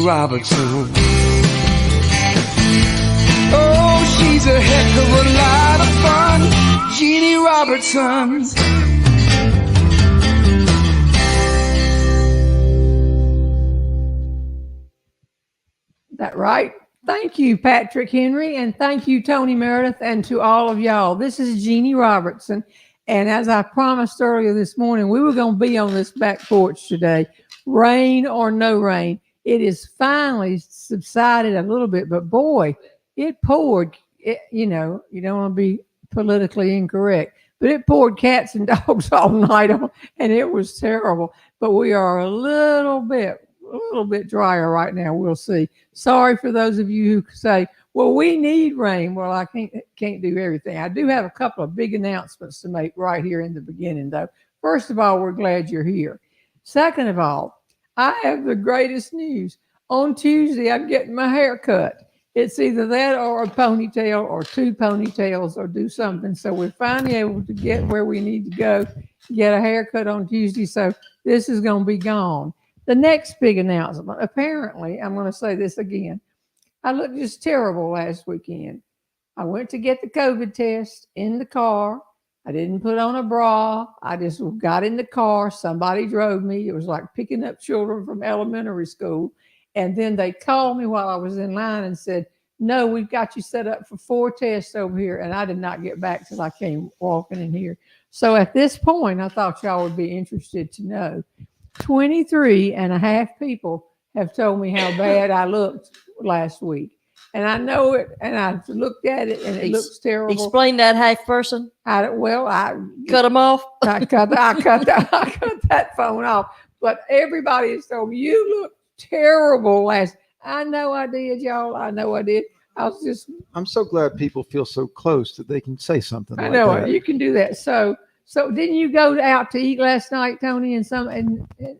Robertson. Oh, she's a heck of a lot of fun, Jeanne Robertson. That right? Thank you, Patrick Henry, and thank you, Toni Meredith, and to all of y'all. This is Jeanne Robertson, and as I promised earlier this morning, we were going to be on this back porch today, rain or no rain. It is finally subsided a little bit, but boy, it poured. You know, you don't want to be politically incorrect, but it poured cats and dogs all night, and it was terrible. But we are a little bit drier right now. We'll see. Sorry for those of you who say, well, we need rain. Well, I can't do everything. I do have a couple of big announcements to make right here in the beginning, though. First of all, we're glad you're here. Second of all, I have the greatest news. On Tuesday, I'm getting my hair cut. It's either that or a ponytail or two ponytails or do something. So we're finally able to get where we need to go, get a haircut on Tuesday. So this is going to be gone. The next big announcement, apparently, I'm going to say this again. I looked just terrible last weekend. I went to get the COVID test in the car. I didn't put on a bra. I just got in the car. Somebody drove me. It was like picking up children from elementary school. And then they called me while I was in line and said, no, we've got you set up for 4 tests over here. And I did not get back till I came walking in here. So at this point, I thought y'all would be interested to know. 23 and a half people have told me how bad I looked last week. And I know it, and I looked at it, and it looks terrible. Explain that half person. I cut them off. I cut that phone off. But everybody has told me, you look terrible last. I know I did, y'all. I know I did. I'm so glad people feel so close that they can say something like that. I know you can do that. So didn't you go out to eat last night, Toni, and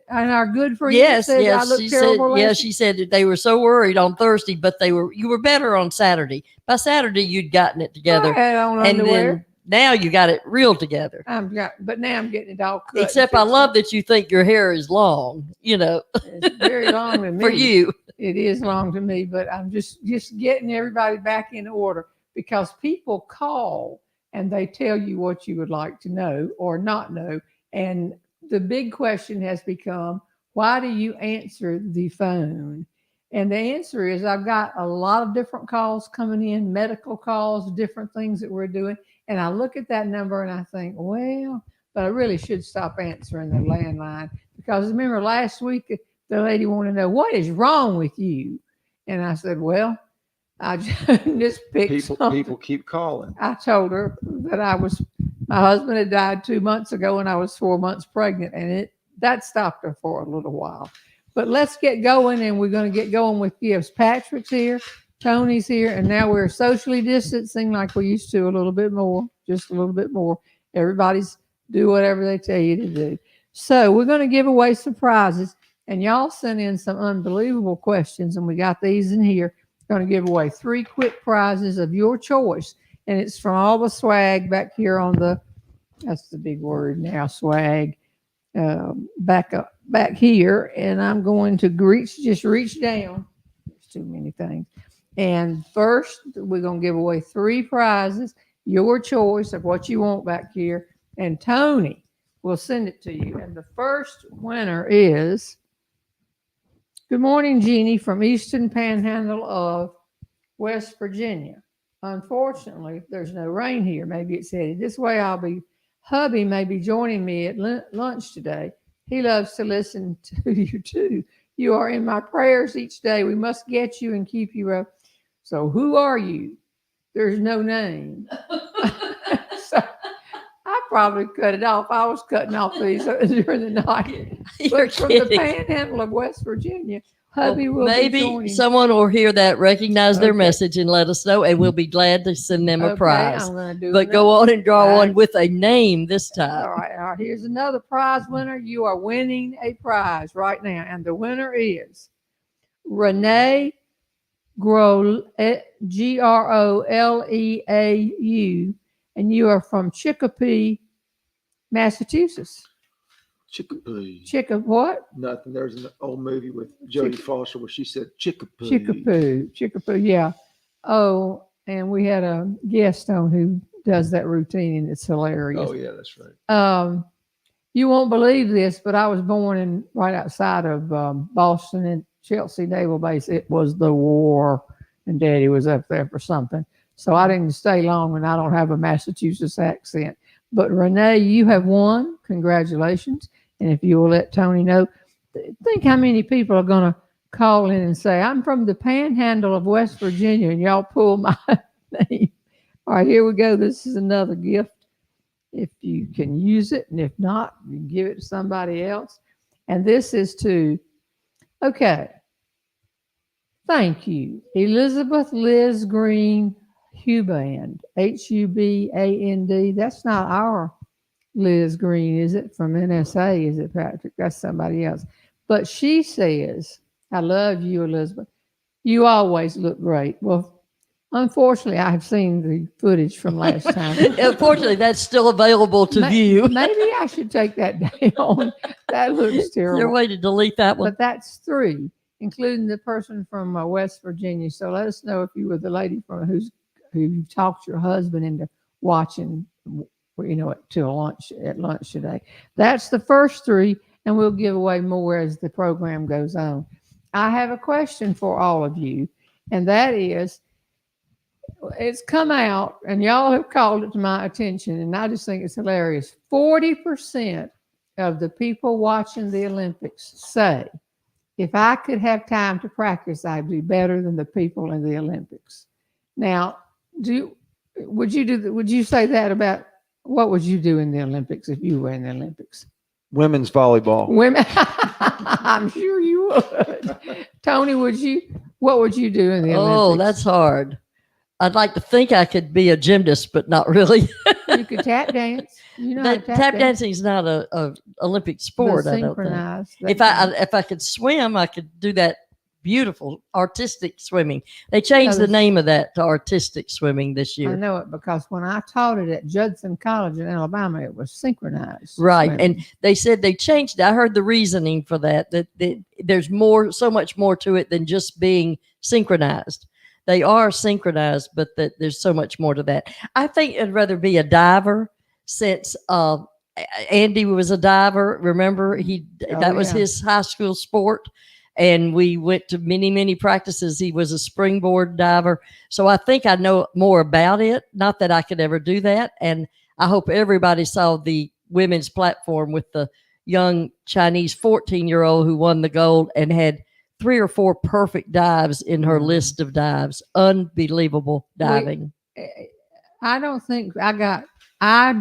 our good friend said I looked terrible? Yes, she said that they were so worried on Thursday, but you were better on Saturday. By Saturday, you'd gotten it together. I had on underwear. Then now you got it real together. But now I'm getting it all cut. Except I love that you think your hair is long. You know, it's very long to me. For you, it is long to me. But I'm just getting everybody back in order because people call and they tell you what you would like to know or not know. And the big question has become, why do you answer the phone? And the answer is I've got a lot of different calls coming in, medical calls, different things that we're doing. And I look at that number and I think, well, but I really should stop answering the landline. Because remember last week, the lady wanted to know, what is wrong with you? And I said, well, I just picked people keep calling. I told her that my husband had died 2 months ago and I was 4 months pregnant, and that stopped her for a little while. But let's get going, and we're going to get going with gifts. Patrick's here, Toni's here, and now we're socially distancing like we used to just a little bit more. Everybody's do whatever they tell you to do. So we're going to give away some prizes, and y'all sent in some unbelievable questions, and we got these in here. Going to give away 3 quick prizes of your choice, and it's from all the swag back here on that's the big word now, swag, back here, and I'm going to reach down. There's too many things. And first, we're going to give away 3 prizes, your choice of what you want back here, and Toni will send it to you. And the first winner is, good morning, Jeanne from Eastern Panhandle of West Virginia. Unfortunately, there's no rain here. Maybe it's headed this way. Hubby may be joining me at lunch today. He loves to listen to you too. You are in my prayers each day. We must get you and keep you up. So who are you? There's no name. So I probably cut it off. I was cutting off these during the night. But from the Panhandle of West Virginia, hubby will be joining. Maybe someone will hear that, recognize their message, and let us know, and we'll be glad to send them a prize. But go on and draw one with a name this time. All right. Here's another prize winner. You are winning a prize right now, and the winner is Renee Groleau, and you are from Chicopee, Massachusetts. Chickapoo. What? Nothing. There's an old movie with Jodie Foster where she said chickapoo. Chickapoo. Yeah. Oh, and we had a guest on who does that routine, and it's hilarious. Oh yeah, that's right. You won't believe this, but I was born right outside of Boston in Chelsea Naval Base. It was the war, and Daddy was up there for something. So I didn't stay long, and I don't have a Massachusetts accent. But Renee, you have won. Congratulations. And if you will let Toni know, think how many people are going to call in and say, I'm from the panhandle of West Virginia, and y'all pull my name. All right, here we go. This is another gift. If you can use it, and if not, you can give it to somebody else. And this is okay. Thank you, Elizabeth Liz Green Huband, Huband. That's not our Liz Green, is it? From NSA, is it, Patrick? That's somebody else. But she says, I love you, Elizabeth. You always look great. Well, unfortunately, I've seen the footage from last time. Unfortunately, that's still available to view. Maybe I should take that down. That looks terrible. Is there a way to delete that one? But that's 3, including the person from West Virginia. So let us know if you were the lady from who talked your husband into watching, at lunch today. That's the first 3, and we'll give away more as the program goes on. I have a question for all of you, and that is, it's come out, and y'all have called it to my attention, and I just think it's hilarious. 40% of the people watching the Olympics say, if I could have time to practice, I'd be better than the people in the Olympics. Now, would you say that about, what would you do in the Olympics if you were in the Olympics? Women's volleyball. Women, I'm sure you would. Toni, what would you do in the Olympics? Oh, that's hard. I'd like to think I could be a gymnast, but not really. You could tap dance. Tap dancing is not a Olympic sport. I don't think. If I could swim, I could do that beautiful artistic swimming. They changed the name of that to artistic swimming this year. I know it because when I taught it at Judson College in Alabama, it was synchronized. Right, swimming. and they said they changed it. I heard the reasoning for that. That there's so much more to it than just being synchronized. They are synchronized, but that there's so much more to that. I think I'd rather be a diver since Andy was a diver. Remember, that was his high school sport. And we went to many, many practices. He was a springboard diver. So I think I know more about it. Not that I could ever do that. And I hope everybody saw the women's platform with the young Chinese 14-year-old who won the gold and had 3 or 4 perfect dives in her list of dives. Unbelievable diving. I don't think I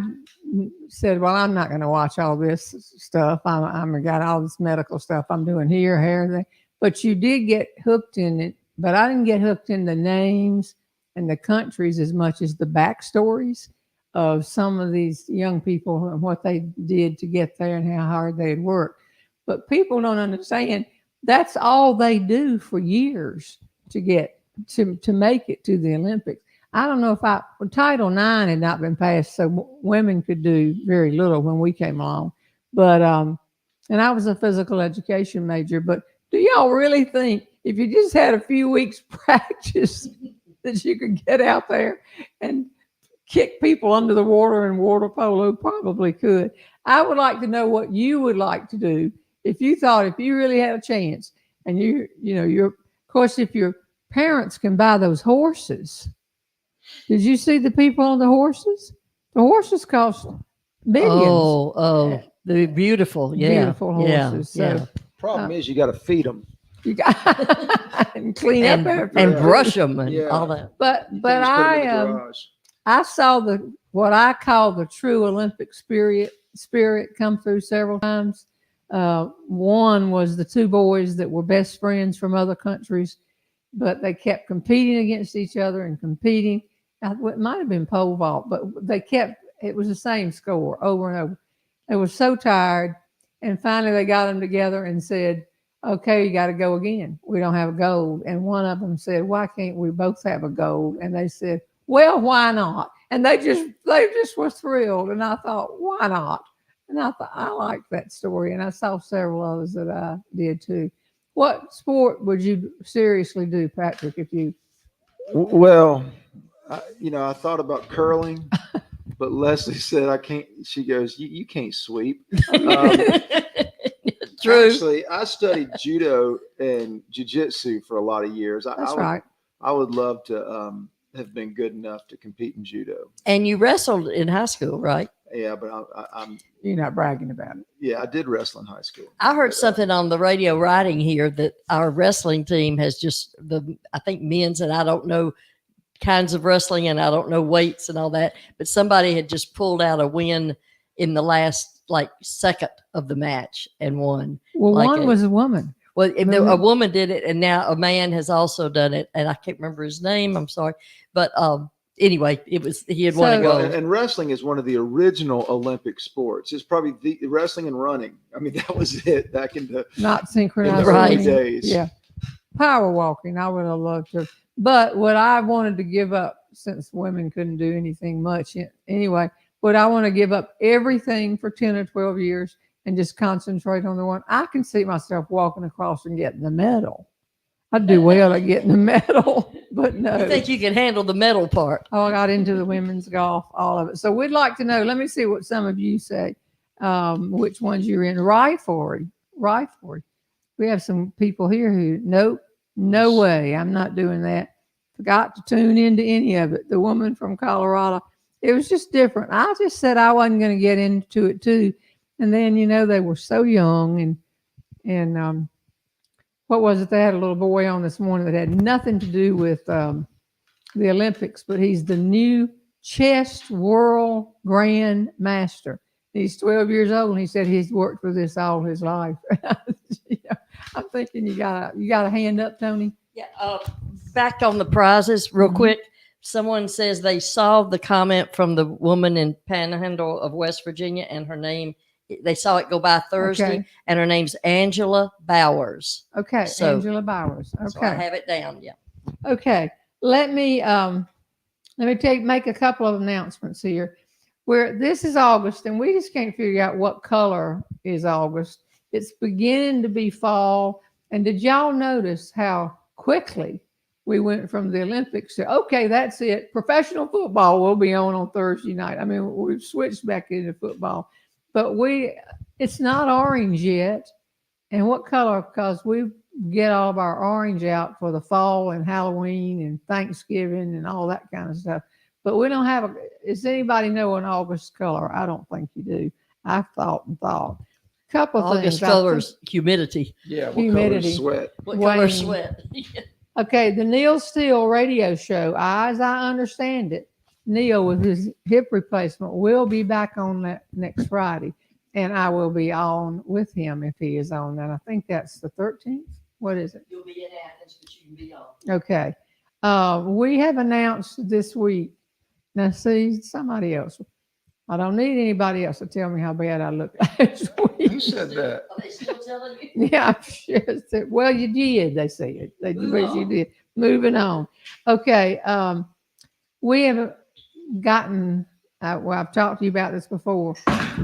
said, well, I'm not going to watch all this stuff. I'm got all this medical stuff I'm doing here, everything. But you did get hooked in it. But I didn't get hooked in the names and the countries as much as the backstories of some of these young people and what they did to get there and how hard they had worked. But people don't understand. That's all they do for years to get to make it to the Olympics. I don't know if Title IX had not been passed, so women could do very little when we came along. But, and I was a physical education major, but do y'all really think if you just had a few weeks practice that you could get out there and kick people under the water and water polo? Probably could. I would like to know what you would like to do if you really had a chance, and of course, if your parents can buy those horses. Did you see the people on the horses? The horses cost millions. Oh, they're beautiful. Yeah. Beautiful horses. Yeah. So, Problem is, you got to feed them. You got and clean up after and brush them and all that. But I saw what I call the true Olympic spirit come through several times. One was the 2 boys that were best friends from other countries, but they kept competing against each other and competing. It might have been pole vault, but it was the same score over and over. They were so tired. And finally they got them together and said, okay, you got to go again. We don't have a gold. And one of them said, why can't we both have a gold? And they said, well, why not? And they just were thrilled. And I thought, why not? And I thought I liked that story, and I saw several others that I did too. What sport would you seriously do, Patrick, if you? Well, I thought about curling, but Leslie said I can't. She goes, you can't sweep. True. Actually, I studied judo and jiu-jitsu for a lot of years. That's right. I would love to have been good enough to compete in judo. And you wrestled in high school, right? Yeah, but I'm. You're not bragging about it. Yeah, I did wrestle in high school. I heard But, something on the radio writing here that our wrestling team has just I think men's, and I don't know kinds of wrestling and I don't know weights and all that, but somebody had just pulled out a win in the last second of the match and won. Well, one was a woman. Well, a woman did it, and now a man has also done it, and I can't remember his name. I'm sorry, but anyway, he had won a gold. And wrestling is one of the original Olympic sports. It's probably the wrestling and running. I mean, that was it back in the not synchronized early days. Yeah, power walking. I would have loved to, but what I wanted to give up, since women couldn't do anything much anyway, but I want to give up everything for 10 or 12 years and just concentrate on the one. I can see myself walking across and getting the medal. I'd do well at getting the medal, but no. I think you can handle the medal part. Oh, I got into the women's golf, all of it. So we'd like to know, let me see what some of you say, which ones you're in. Rifle. We have some people here who, nope, no way, I'm not doing that. Forgot to tune into any of it. The woman from Colorado, it was just different. I just said I wasn't going to get into it too. And then, they were so young and what was it? They had a little boy on this morning that had nothing to do with the Olympics, but he's the new chess world grand master. He's 12 years old, and he said he's worked for this all his life. I'm thinking you got a hand up, Toni. Yeah. Back on the prizes, real quick. Someone says they saw the comment from the woman in Panhandle of West Virginia, and her name. They saw it go by Thursday, and her name's Angela Bowers. Okay, so, Angela Bowers. Okay, so I have it down. Yeah. Okay, let me make a couple of announcements here. Where this is August, and we just can't figure out what color is August. It's beginning to be fall, and did y'all notice how quickly we went from the Olympics to okay, that's it. Professional football will be on Thursday night. I mean, we've switched back into football. But it's not orange yet. And what color? Because we get all of our orange out for the fall and Halloween and Thanksgiving and all that kind of stuff. But we don't have does anybody know an August color? I don't think you do. I've thought. Couple of things. August colors, humidity. Yeah, what humidity. color sweat? What color sweat? Okay, the Neil Steele radio show, as I understand it, Neil with his hip replacement will be back on that next Friday, and I will be on with him if he is on. And I think that's the 13th. What is it? You'll be in Athens, but you can be on. Okay. We have announced this week. Now, see, somebody else. I don't need anybody else to tell me how bad I look last week. Who said that? Are they still telling you? Yeah, I'm sure. Well, you did, they said. You did. Moving on. Okay. We have gotten, I've talked to you about this before.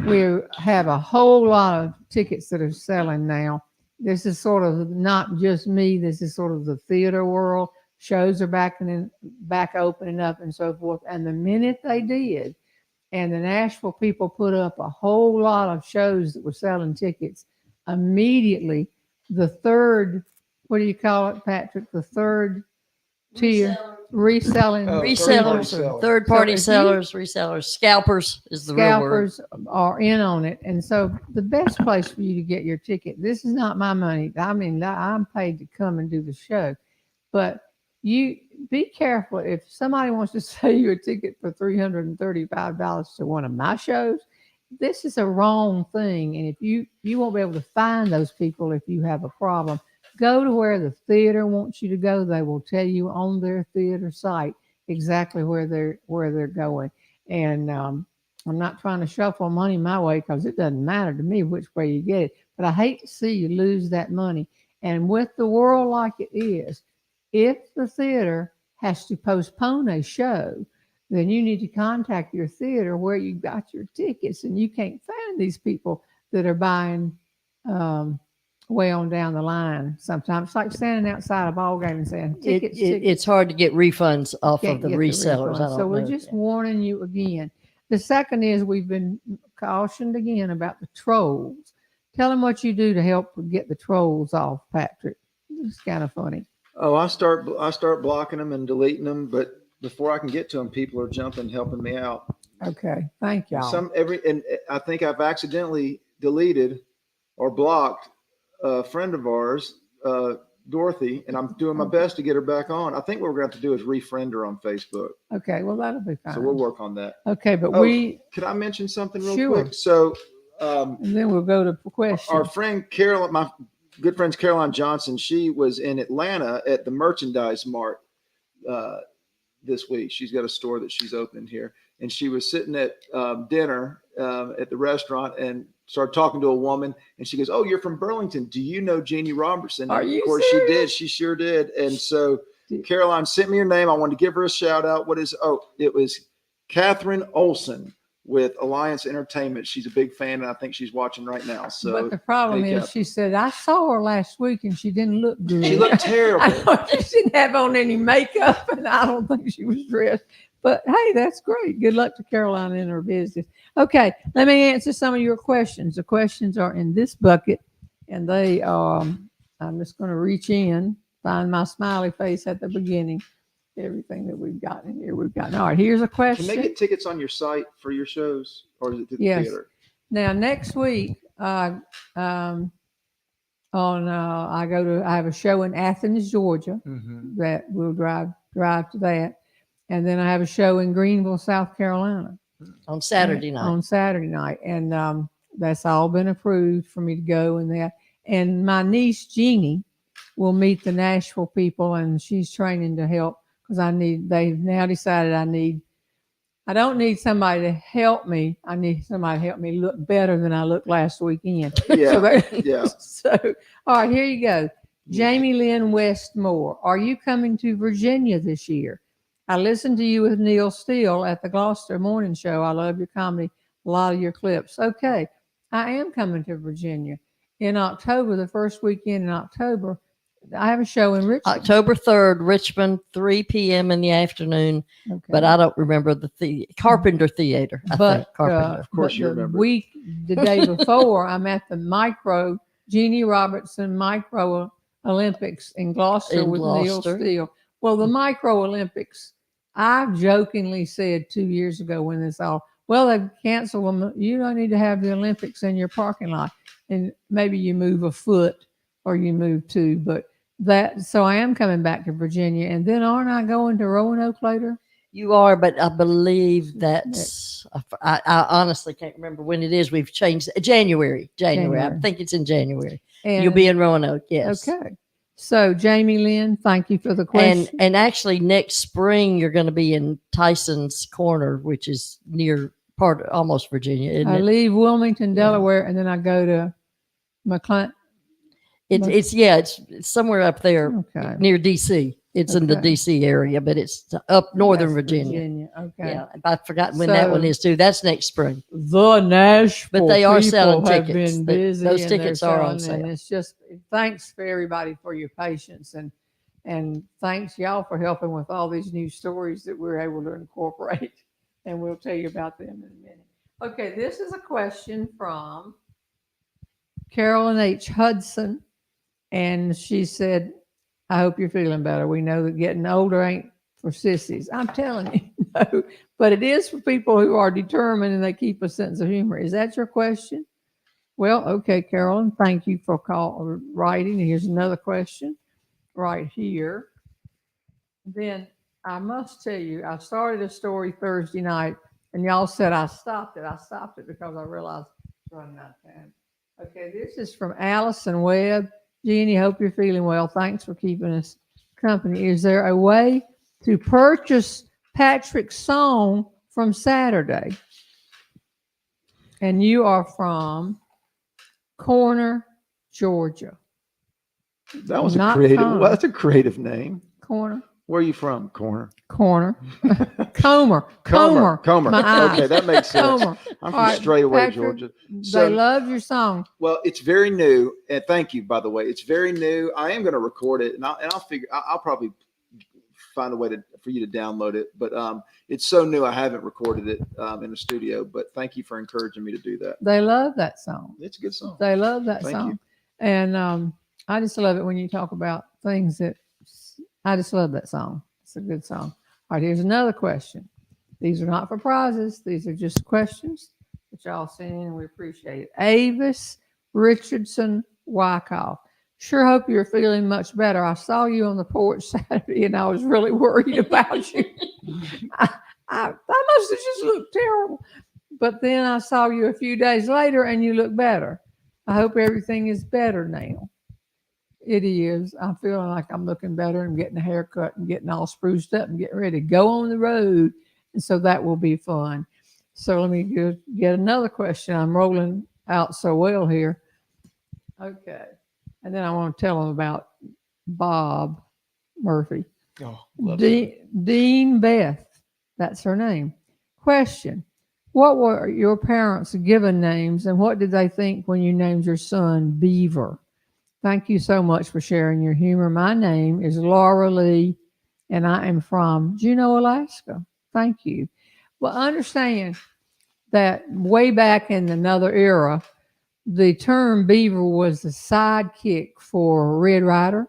We have a whole lot of tickets that are selling now. This is sort of not just me. This is sort of the theater world. Shows are back opening up and so forth. And the minute they did, and the Nashville people put up a whole lot of shows that were selling tickets, immediately the third, what do you call it, Patrick? The third tier, reselling. Resellers, third-party sellers, resellers, scalpers is the real word. Scalpers are in on it. And so the best place for you to get your ticket, this is not my money. I mean, I'm paid to come and do the show. But you be careful. If somebody wants to sell you a ticket for $335 to one of my shows, this is a wrong thing. And if you won't be able to find those people if you have a problem, go to where the theater wants you to go. They will tell you on their theater site exactly where they're going. And I'm not trying to shuffle money my way because it doesn't matter to me which way you get it. But I hate to see you lose that money. And with the world like it is, if the theater has to postpone a show, then you need to contact your theater where you got your tickets, and you can't find these people that are buying way on down the line. Sometimes it's like standing outside a ball game and saying tickets. It's hard to get refunds off Can't of the get resellers. refund. So we're just warning you again. The second is we've been cautioned again about the trolls. Tell them what you do to help get the trolls off, Patrick. It's kind of funny. Oh, I start blocking them and deleting them, but before I can get to them, people are jumping, helping me out. Okay, thank y'all. And I think I've accidentally deleted or blocked a friend of ours, Dorothy, and I'm doing my best to get her back on. I think what we're going to have to do is refriend her on Facebook. Okay, well, that'll be fine. So we'll work on that. Okay, but could I mention something real quick? So, and then we'll go to questions. Our friend Carolyn, my good friend Caroline Johnson, she was in Atlanta at the Merchandise Mart this week. She's got a store that she's opened here, and she was sitting at dinner at the restaurant and started talking to a woman, and she goes, "Oh, you're from Burlington. Do you know Jeanne Robertson?" Are you of course serious? She did. She sure did. And so Caroline sent me her name. I wanted to give her a shout out. It was Catherine Olson with Alliance Entertainment. She's a big fan, and I think she's watching right now. So, but the problem is, she said, I saw her last week and she didn't look good. She looked terrible. She didn't have on any makeup, and I don't think she was dressed. But hey, that's great. Good luck to Caroline in her business. Okay, let me answer some of your questions. The questions are in this bucket, and they I'm just going to reach in, find my smiley face at the beginning. Everything that we've got in here, we've got. All right, here's a question. Can they get tickets on your site for your shows, or is it to the theater? Now next week, I have a show in Athens, Georgia, that we'll drive to that, and then I have a show in Greenville, South Carolina, on Saturday night. And that's all been approved for me to go in there. And my niece Jeanne will meet the Nashville people, and she's training to help. Because they've now decided I don't need somebody to help me. I need somebody to help me look better than I looked last weekend. Yeah. So, all right, here you go. Jamie Lynn Westmore, are you coming to Virginia this year? I listened to you with Neil Steele at the Gloucester Morning Show. I love your comedy, a lot of your clips. Okay, I am coming to Virginia in October, the first weekend in October. I have a show in Richmond. October 3rd, Richmond, 3 p.m. in the afternoon. Okay. But I don't remember the Carpenter Theater. Carpenter. Of course you remember. The day before, I'm at the Jeanne Robertson Micro Olympics in Gloucester with Neil Steele. Well, the Micro Olympics, I jokingly said 2 years ago when they've canceled them. You don't need to have the Olympics in your parking lot. And maybe you move a foot or you move two, so I am coming back to Virginia, and then aren't I going to Roanoke later? You are, but I believe that's. I honestly can't remember when it is. We've changed January. I think it's in January. And you'll be in Roanoke. Yes. Okay. So Jamie Lynn, thank you for the question. And actually, next spring you're going to be in Tyson's Corner, which is near almost Virginia. Isn't it? Leave Wilmington, Delaware, and then I go to McLean. It's somewhere up there near DC. It's in the DC area, but it's up northern Virginia. Okay. Yeah, I've forgotten when that one is too. That's next spring. The Nashville, but they are selling tickets. Been busy those tickets are on sale. And it's just thanks for everybody for your patience and thanks y'all for helping with all these new stories that we're able to incorporate, and we'll tell you about them in a minute. Okay, this is a question from Carolyn H. Hudson. And she said, I hope you're feeling better. We know that getting older ain't for sissies. I'm telling you, no. But it is for people who are determined and they keep a sense of humor. Is that your question? Well, okay, Carolyn, thank you for writing. Here's another question right here. Then I must tell you, I started a story Thursday night, and y'all said I stopped it. I stopped it because I realized it's running out of time. Okay, this is from Allison Webb. Jeannie, hope you're feeling well. Thanks for keeping us company. Is there a way to purchase Patrick's song from Saturday? And you are from Corner, Georgia. That was a creative. Well, that's a creative name. Corner. Where are you from? Corner. Comer. My eye. Okay, that makes sense. Comer. I'm All from right, Straightaway, Patrick, Georgia. They So, loved your song. well, it's very new, and thank you, by the way. It's very new. I am going to record it, and I'll figure. I'll probably find a way for you to download it. But it's so new, I haven't recorded it in the studio. But thank you for encouraging me to do that. They love that song. It's a good song. They love that Thank song. you. And I just love it when you talk about things that I just love that song. It's a good song. All right, here's another question. These are not for prizes. These are just questions that y'all sent in, and we appreciate it. Avis Richardson Wyckoff. Sure hope you're feeling much better. I saw you on the porch Saturday, and I was really worried about you. I must have just looked terrible. But then I saw you a few days later, and you look better. I hope everything is better now. It is. I'm feeling like I'm looking better and getting a haircut and getting all spruced up and getting ready to go on the road. And so that will be fun. So let me get another question. I'm rolling out so well here. Okay. And then I want to tell them about Bob Murphy. Oh, Dean Beth. That's her name. Question. What were your parents' given names, and what did they think when you named your son Beaver? Thank you so much for sharing your humor. My name is Laura Lee, and I am from Juneau, Alaska. Thank you. Well, understand that way back in another era, the term Beaver was the sidekick for Red Ryder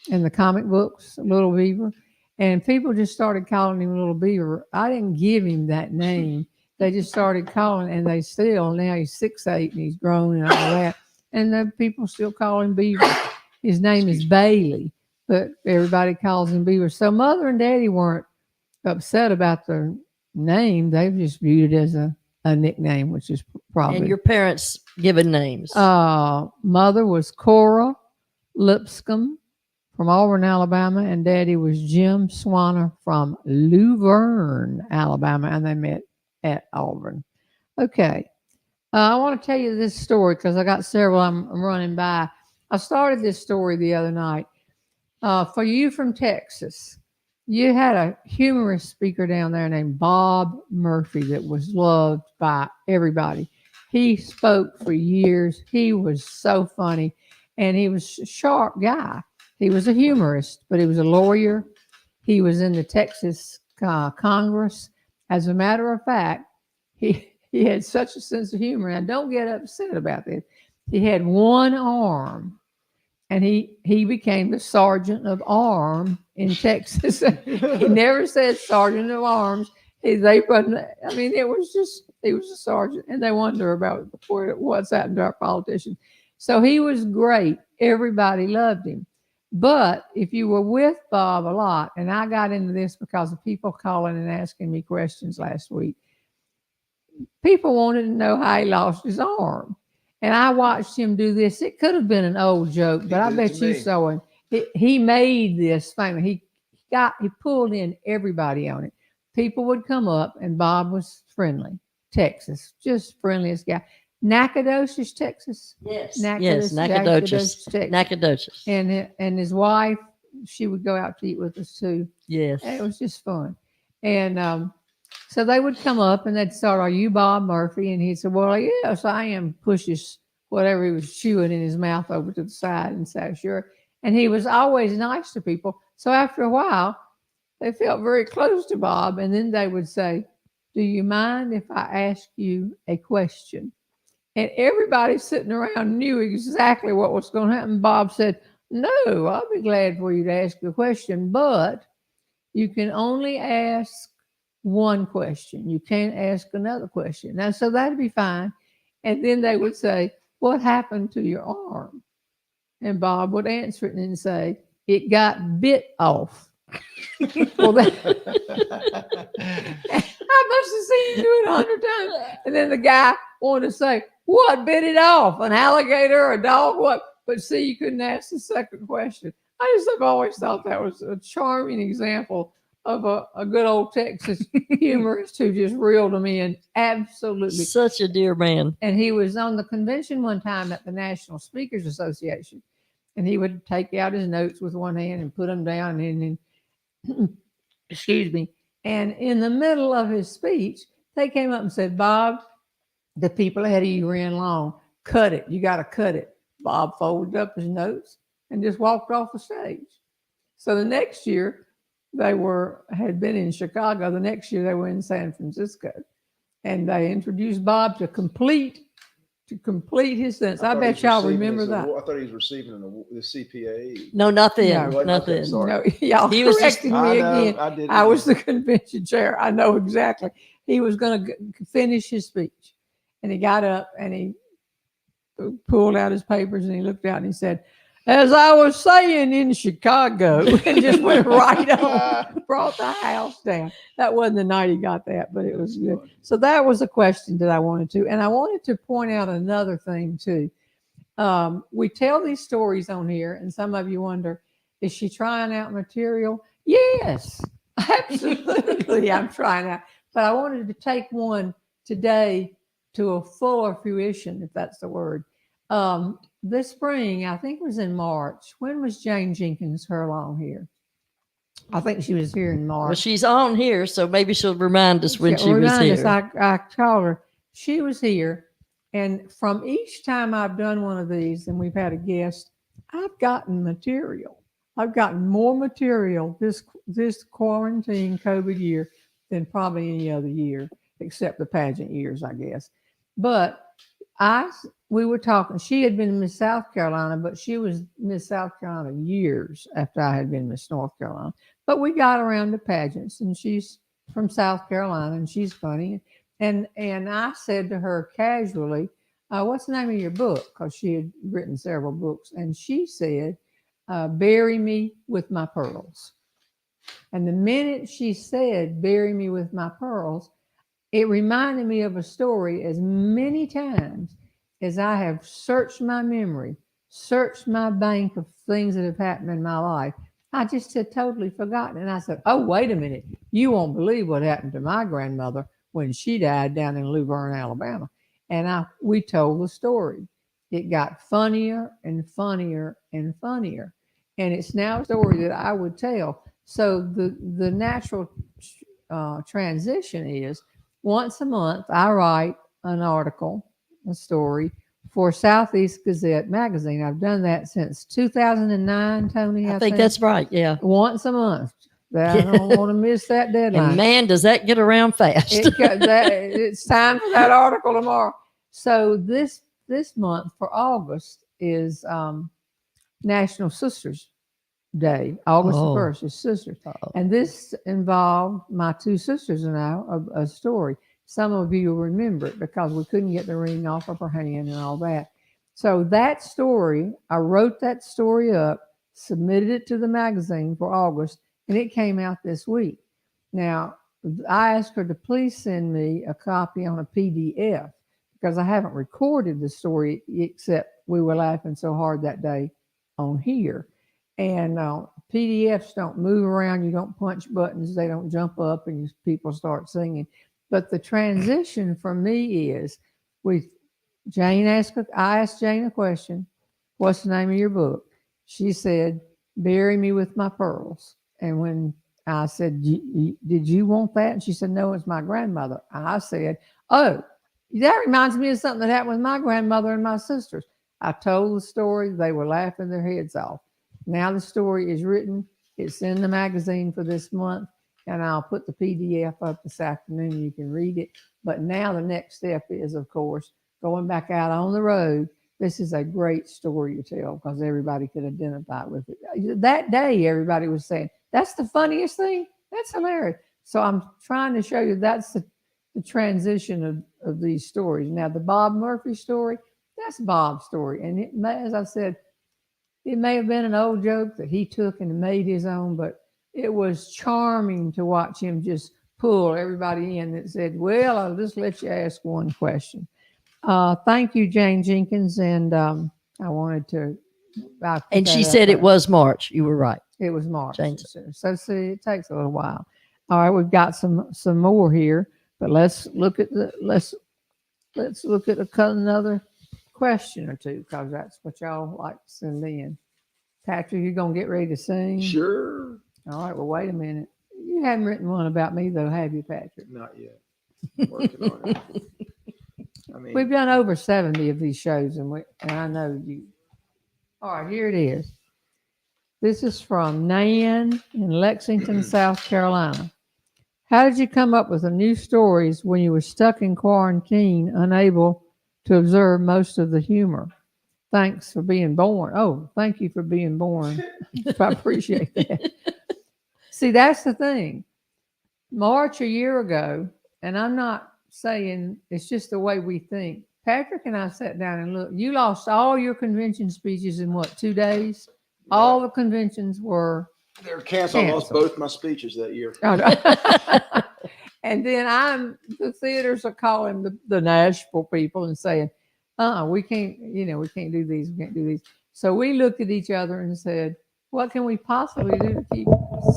in the comic books, Little Beaver. And people just started calling him Little Beaver. I didn't give him that name. They just started calling, and they still, now he's 6'8", and he's grown and all that. And the people still call him Beaver. His name is Bailey, but everybody calls him Beaver. So Mother and Daddy weren't upset about the name. They just viewed it as a nickname, which is probably. And your parents' given names. Mother was Cora Lipscomb from Auburn, Alabama, and Daddy was Jim Swanner from Luverne, Alabama, and they met at Auburn. Okay. I want to tell you this story because I got several I'm running by. I started this story the other night. For you from Texas, you had a humorous speaker down there named Bob Murphy that was loved by everybody. He spoke for years. He was so funny, and he was a sharp guy. He was a humorist, but he was a lawyer. He was in the Texas Congress. As a matter of fact, he had such a sense of humor. And don't get upset about this. He had one arm, and he became the sergeant of arm in Texas. He never said sergeant of arms. He was a sergeant, and they wonder about what's happened to our politicians. So he was great. Everybody loved him. But if you were with Bob a lot, and I got into this because of people calling and asking me questions last week, people wanted to know how he lost his arm. And I watched him do this. It could have been an old joke, but I bet you saw him. He made this famous. He pulled in everybody on it. People would come up, and Bob was friendly. Texas, just friendliest guy. Nacogdoches, Texas. Yes. Nacogdoches, Texas. Nacogdoches. And his wife, she would go out to eat with us too. Yes. And it was just fun. And so they would come up and they'd start, "Are you Bob Murphy?" And he'd say, "Well, yes, I am." Pushes whatever he was chewing in his mouth over to the side and say, "Sure." And he was always nice to people. So after a while, they felt very close to Bob. And then they would say, "Do you mind if I ask you a question?" And everybody sitting around knew exactly what was going to happen. Bob said, "No, I'll be glad for you to ask a question, but you can only ask one question. You can't ask another question." Now, so that'd be fine. And then they would say, "What happened to your arm?" And Bob would answer it and say, "It got bit off." Well, I must have seen you do it 100 times. And then the guy wanted to say, "What bit it off? An alligator, a dog, what?" But see, you couldn't ask the second question. I've always thought that was a charming example of a good old Texas humorist who just reeled them in. Absolutely. Such a dear man. And he was on the convention one time at the National Speakers Association, and he would take out his notes with one hand and put them down, and then excuse me. And in the middle of his speech, they came up and said, Bob, the people ahead of you ran long. Cut it. You got to cut it. Bob folded up his notes and just walked off the stage. So the next year, had been in Chicago. The next year, they were in San Francisco. And they introduced Bob to complete his sentence. I bet y'all remember that. I thought he was receiving the CPA. No, nothing. No. Nothing. Okay, sorry. No, y'all He was just- correcting me again. I did. I was the convention chair. I know exactly. He was going to finish his speech. And he got up and he pulled out his papers and he looked out and he said, as I was saying in Chicago, and just went right on, brought the house down. That wasn't the night he got that, but it was good. So that was a question that I wanted to. And I wanted to point out another thing too. We tell these stories on here, and some of you wonder, is she trying out material? Yes, absolutely. I'm trying out. But I wanted to take one today to a fuller fruition, if that's the word. This spring, I think it was in March. When was Jane Jenkins Hurlong here? I think she was here in March. Well, she's on here, so maybe she'll remind us when she was here. I called her. She was here. And from each time I've done one of these and we've had a guest, I've gotten material. I've gotten more material this quarantine COVID year than probably any other year, except the pageant years, I guess. But we were talking, she had been Miss South Carolina, but she was Miss South Carolina years after I had been Miss North Carolina. But we got around to pageants, and she's from South Carolina, and she's funny. And I said to her casually, what's the name of your book? Because she had written several books. And she said, Bury Me with My Pearls. And the minute she said, Bury Me with My Pearls, it reminded me of a story as many times as I have searched my memory, searched my bank of things that have happened in my life. I just had totally forgotten. And I said, oh, wait a minute. You won't believe what happened to my grandmother when she died down in Luverne, Alabama. And we told the story. It got funnier and funnier and funnier. And it's now a story that I would tell. So the natural transition is, once a month, I write an article, a story, for Southeast Gazette magazine. I've done that since 2009, Toni. I think that's right, yeah. Once a month. I don't want to miss that deadline. And man, does that get around fast. It's time for that article tomorrow. So this month for August is National Sisters Day. August 1st is Sisters. And this involved my two sisters and I, a story. Some of you will remember it because we couldn't get the ring off of her hand and all that. So that story, I wrote that story up, submitted it to the magazine for August, and it came out this week. Now, I asked her to please send me a copy on a PDF because I haven't recorded the story, except we were laughing so hard that day on here. And PDFs don't move around. You don't punch buttons. They don't jump up and people start singing. But the transition for me is, I asked Jane a question. What's the name of your book? She said, Bury Me with My Pearls. And when I said, did you want that? And she said, no, it's my grandmother. I said, oh, that reminds me of something that happened with my grandmother and my sisters. I told the story. They were laughing their heads off. Now the story is written. It's in the magazine for this month. And I'll put the PDF up this afternoon. You can read it. But now the next step is, of course, going back out on the road. This is a great story to tell because everybody could identify with it. That day, everybody was saying, that's the funniest thing. That's hilarious. So I'm trying to show you that's the transition of these stories. Now, the Bob Murphy story, that's Bob's story. And it may, as I said, it may have been an old joke that he took and made his own, but it was charming to watch him just pull everybody in that said, well, I'll just let you ask one question. Thank you, Jane Jenkins. And I wanted to. And she said it was March. You were right. It was March. Jane. So see, it takes a little while. All right, we've got some more here, but let's look at another question or two because that's what y'all like to send in. Patrick, you gonna get ready to sing? Sure. All right. Well, wait a minute. You haven't written one about me, though, have you, Patrick? Not yet. I'm working on it. I mean, We've done over 70 of these shows, and I know you. All right, here it is. This is from Nan in Lexington, South Carolina. How did you come up with the new stories when you were stuck in quarantine, unable to observe most of the humor? Thanks for being born. Oh, thank you for being born. I appreciate that. See, that's the thing. March a year ago, and I'm not saying it's just the way we think. Patrick and I sat down and looked. You lost all your convention speeches in what, 2 days? Yeah. All the conventions were they were canceled. I lost both my speeches that year. Oh, no. And then the theaters are calling the Nashville people and saying, we can't, we can't do these, we can't do these. So we looked at each other and said, what can we possibly do to keep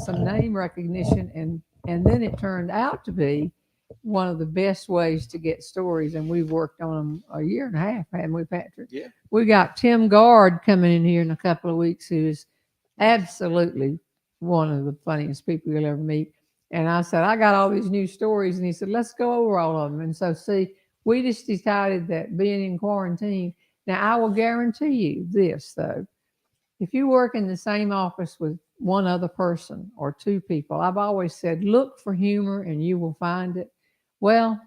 some name recognition? And then it turned out to be one of the best ways to get stories. And we've worked on them a year and a half, haven't we, Patrick? Yeah. We got Tim Gard coming in here in a couple of weeks, who is absolutely one of the funniest people you'll ever meet. And I said, I got all these new stories. And he said, let's go over all of them. And so, see, we just decided that being in quarantine. Now, I will guarantee you this, though. If you work in the same office with one other person or two people, I've always said, look for humor and you will find it. Well,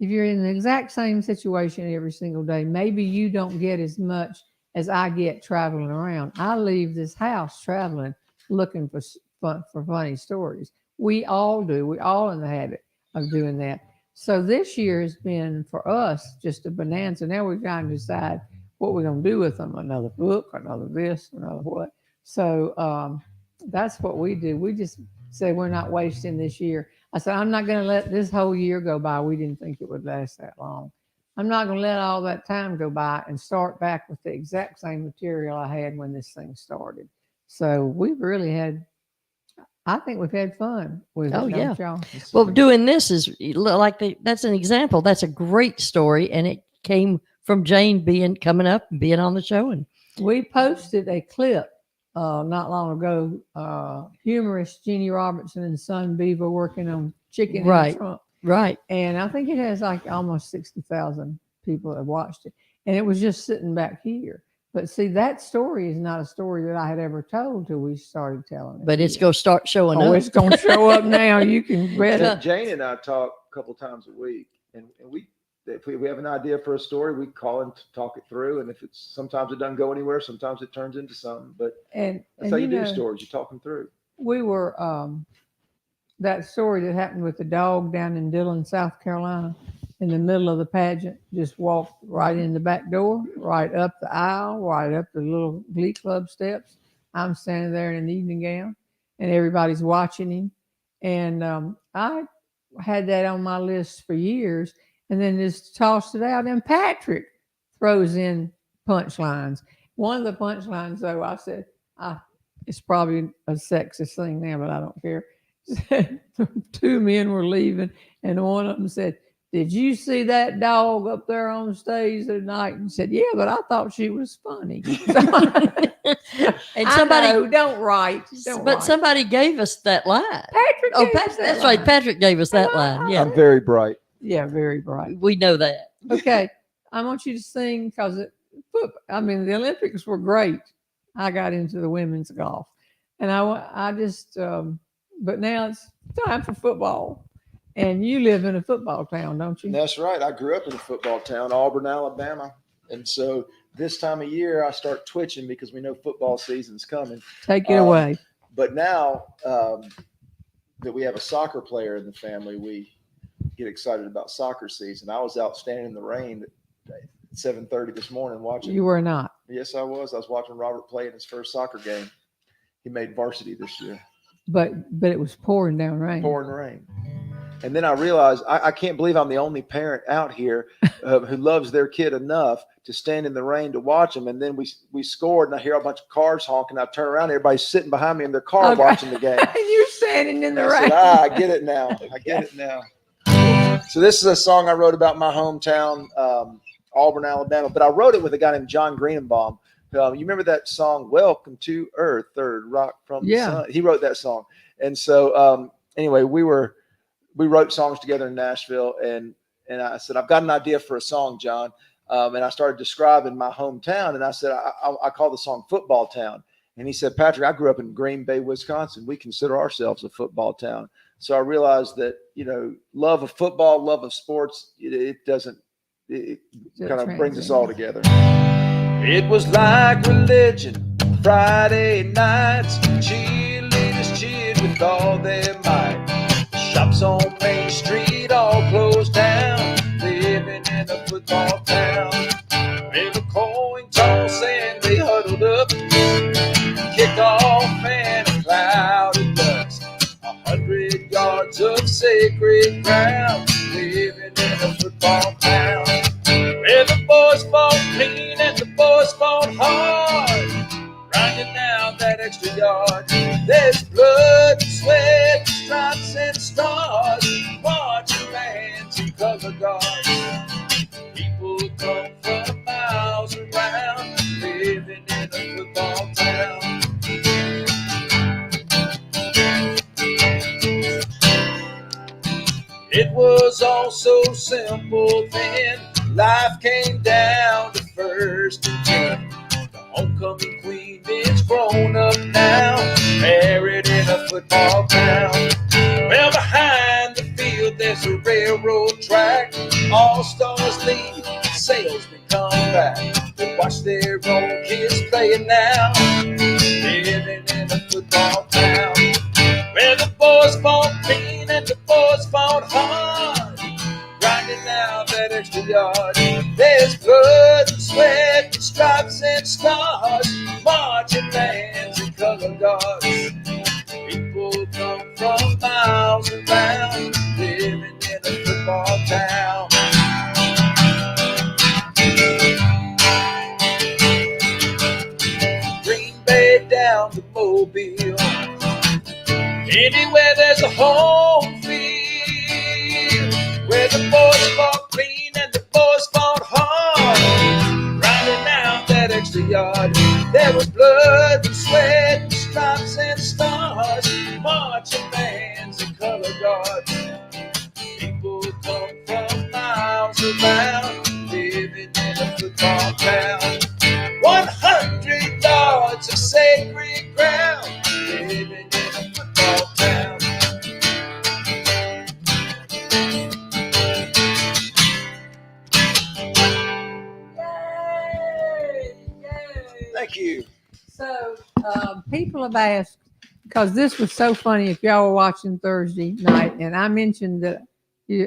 if you're in the exact same situation every single day, maybe you don't get as much as I get traveling around. I leave this house traveling, looking for funny stories. We all do. We're all in the habit of doing that. So this year has been, for us, just a bonanza. Now we're trying to decide what we're going to do with them. Another book, another this, another what. So that's what we do. We just say we're not wasting this year. I said, I'm not going to let this whole year go by. We didn't think it would last that long. I'm not going to let all that time go by and start back with the exact same material I had when this thing started. So we've really had, I think we've had fun with it. Oh, yeah. Y'all? Well, doing this is that's an example. That's a great story. And it came from Jane coming up and being on the show. And we posted a clip not long ago. Humorist Jeanne Robertson and son Beaver working on Chicken in the Trunk. Right. And I think it has like almost 60,000 people have watched it. And it was just sitting back here. But see, that story is not a story that I had ever told till we started telling it. But it's going to start showing up. Oh, it's going to show up now. You can read it. Jane and I talk a couple times a week. And if we have an idea for a story, we call and talk it through. And if sometimes it doesn't go anywhere, sometimes it turns into something. But that's how you do stories. You talk them through. We were, that story that happened with the dog down in Dillon, South Carolina, in the middle of the pageant, just walked right in the back door, right up the aisle, right up the little Glee Club steps. I'm standing there in an evening gown, and everybody's watching him. And I had that on my list for years, and then just tossed it out. And Patrick throws in punchlines. One of the punchlines, though, I said, it's probably a sexist thing now, but I don't care. Two men were leaving, and one of them said, did you see that dog up there on stage tonight? And said, yeah, but I thought she was funny. And somebody don't write. Somebody gave us that line. Patrick. That's right. Patrick gave us that line. Yeah. I'm very bright. Yeah, very bright. We know that. Okay. I want you to sing because the Olympics were great. I got into the women's golf, and I just, but now it's time for football. And you live in a football town, don't you? That's right. I grew up in a football town, Auburn, Alabama. And so this time of year, I start twitching because we know football season's coming. Take it away. But now that we have a soccer player in the family, we get excited about soccer season. I was out standing in the rain at 7:30 this morning watching. You were not. Yes, I was. I was watching Robert play in his first soccer game. He made varsity this year. But it was pouring down rain. Pouring rain. And then I realized I can't believe I'm the only parent out here who loves their kid enough to stand in the rain to watch them. And then we scored, and I hear a bunch of cars honking. I turn around, everybody's sitting behind me in their car watching the game. And you're standing in the rain. Said, I get it now. I get it now. So this is a song I wrote about my hometown, Auburn, Alabama. But I wrote it with a guy named John Greenbaum, You remember that song, Welcome to Earth, Third Rock from the Yeah. Sun? He wrote that song. And so anyway, we wrote songs together in Nashville, and I said, I've got an idea for a song, John. And I started describing my hometown, and I said, I call the song Football Town. And he said, Patrick, I grew up in Green Bay, Wisconsin. We consider ourselves a football town. So I realized that, love of football, love of sports, it kind of brings us all together. It was like religion, Friday nights, cheerleaders cheered with all their might. Shops on Main Street all closed down, living in a football town. With a coin toss and they huddled up, kicked off and a cloud of dust. 100 yards of sacred ground, living in a football town. Where the boys fought clean and the boys fought hard, grinding down that extra yard. There's blood and sweat, stripes and stars, marching bands and color guards. People come from miles around, living in a football town. It was all so simple then. Life came down to 1st and 10. The homecoming queen is grown up now, married in a football town. Well, behind the field there's a railroad track. All stars leave, salesmen come back. They watch their own kids playing now, living in a football town. Where the boys fought clean and the boys fought hard, grinding out that extra yard. There's blood and sweat and stripes and stars, marching bands and color guards. People come from miles around, living in a football town. Green Bay down to Mobile, anywhere there's a home field, where the boys fought clean and the boys fought hard, grinding out that extra yard. There was blood and sweat and stripes and stars, marching bands and color guards. People come from miles around, living in a football town. 100 yards of sacred ground, living in a football town. Thank you. So people have asked, because this was so funny, if y'all were watching Thursday night, and I mentioned that,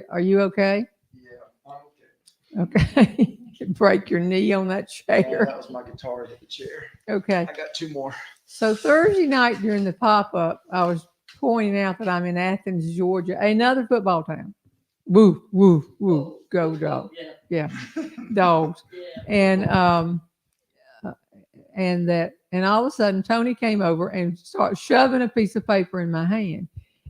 are you okay? Yeah, I'm okay. Okay. Break your knee on that chair. That was my guitar hit the chair. Okay. I got 2 more. So Thursday night during the pop-up, I was pointing out that I'm in Athens, Georgia, another football town. Woo, woo, woo. Go dog. Yeah. Dogs. And all of a sudden Toni came over and started shoving a piece of paper in my hand.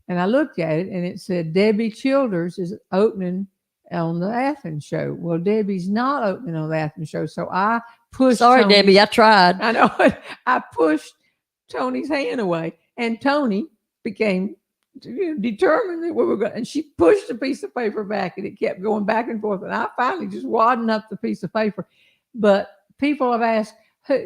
And I looked at it and it said, Debbie Childers is opening on the Athens show. Well, Debbie's not opening on the Athens show. So I pushed. Sorry, Toni. Debbie, I tried. I know. I pushed Toni's hand away, and Toni became determined that we were going. And she pushed a piece of paper back, and it kept going back and forth. And I finally just wadded up the piece of paper. But people have asked,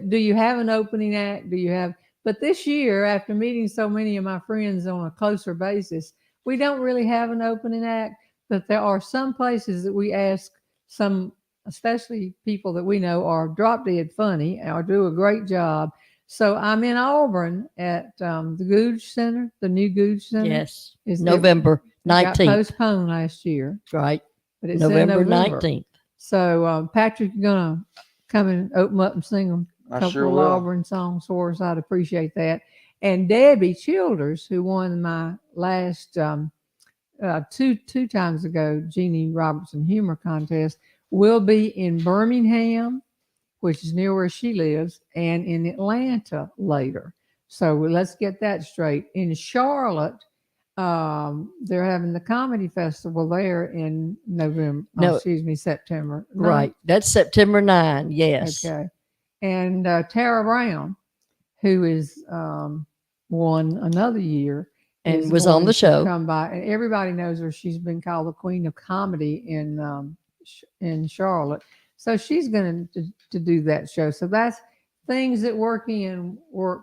do you have an opening act? Do you have? But this year, after meeting so many of my friends on a closer basis, we don't really have an opening act. But there are some places that we ask some, especially people that we know are drop dead funny or do a great job. So I'm in Auburn at the Googe Center, the new Googe Center. Yes. November 19th. Got postponed last year. Right. But it's November 19th. So Patrick, you're going to come and open up and sing a couple of Auburn songs for us. I'd appreciate that. And Debbie Childers, who won my last two times ago Jeanne Robertson humor contest, will be in Birmingham, which is near where she lives, and in Atlanta later. So let's get that straight. In Charlotte, they're having the comedy festival there in September. Right. That's September 9. Yes. Okay. And Tara Brown, who is won another year, And is was on going the to show. Come by, and everybody knows her. She's been called the Queen of Comedy in Charlotte. So she's going to do that show. So that's things that work